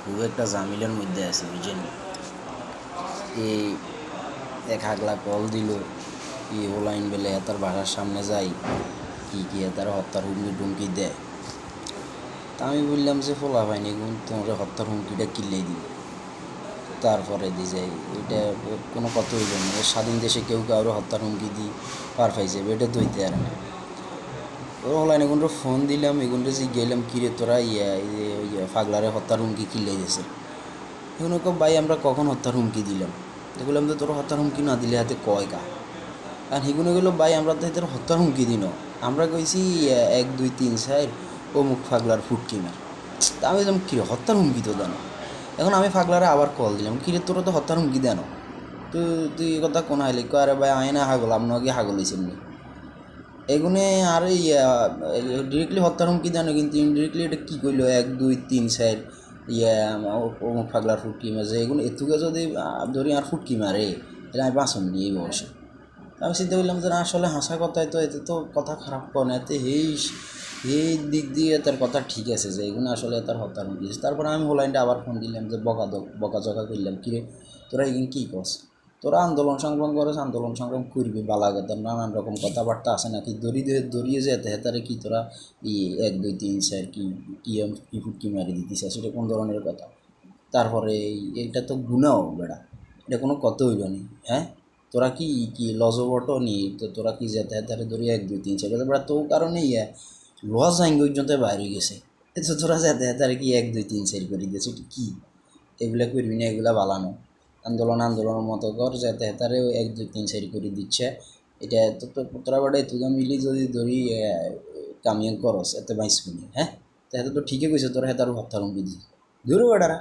খুব একটা ঝামেলার মধ্যে আছি বুঝছেন। এই এক আগলা কল দিল ই ওলাইন বেলে তার বাসার সামনে যাই কি তার হত্যার হুমকি টুমকি দেয়। তা আমি বললাম যে ফোলা পাইনি তোমার হত্যার হুমকিটা কিনলেই দিব। তারপরে দিয়ে যাই এটা কোনো কথা হইল না। স্বাধীন দেশে কেউ কারো হত্যার হুমকি দিই পার পাই যাবে, এটা তো হইতে আর না। ওর হলাইন এগুলো ফোন দিলাম, এগুলো যে গেলাম কিরে তোরা ফাগলারে হত্যার হুমকি কিনলেই দিয়েছে। এগুলো ভাই আমরা কখন হত্যার হুমকি দিলাম? দেখলাম তো তোর হত্যার হুমকি না দিলে হাতে কয় কা। আর সেগুলো গেলো ভাই আমরা তো এদের হত্যার হুমকি দিন, আমরা কইছি 1 2 3 4 অমুক ফাগলার ফুটকি মার। তা আমি বললাম কিরে হত্যার হুমকি তো দেন। এখন আমি ফাগলারে আবার কল দিলাম, কিরে তোরা তো হত্যার হুমকি দেন, তুই এই কথা কোন হাইলি? আরে ভাই আয় না হাগল, আপনার কি হাগল হয়েছেন নি এগুনে। আর ডিরেক্টলি হত্যার হুমকি দেন, কিন্তু ইনডিরেক্টলি এটা কী করলো 1 2 3 4 অমুক ফাগলার ফুটকি মারছে। এগুলো এতুকে যদি ধরি আর ফুটকি মারে তাহলে আমি বাঁচন নি এই বয়সে। আমি চিন্তা করলাম যে না আসলে হাসা কথায় তো এতে তো কথা খারাপ করে এতে এই দিক দিয়ে তার কথা ঠিক আছে যে এগুলো আসলে তার হত্যার হুমকি দিয়েছে। তারপরে আমি হোলাইনটা আবার ফোন দিলাম যে বকাঝকা করলাম, কিরে তোরা এগুলো কী করস? তোরা আন্দোলন সংগ্রাম করেছ, আন্দোলন সংগ্রাম করবি বালাগত নানান রকম কথাবার্তা আছে নাকি দড়িয়ে যেতে হেতারে কি তোরা 1 2 3 4 কি ফুটকি মারি দিতিস, সেটা কোন ধরনের কথা? তারপরে এইটা তো গুনাও বেড়া, এটা কোনো কথা হইল নি। হ্যাঁ, তোরা কি কি লজবট নি তো তোরা কি যেতে হেতারে ধরি 1 2 3 4 বেড়া তো কারণে লজ আইন পর্যন্ত বাইরে গেছে। তো তোরা যেতে হেতারে কি 1 2 3 4 করে দিয়েছে, এটা কি? এগুলা করবি না, এগুলা বালানো আন্দোলনের মতো কর, যাতে হেতারে 1 2 3 4 করে দিচ্ছে। এটা তো তোরা বাড়ে তুই মিলি যদি ধরি কামিয়ে করস এতে বাইসবি না। হ্যাঁ, তো তো ঠিকই কইছে তোরা হেতার হত্যার হুমকি দিস, ধরো বেটারা।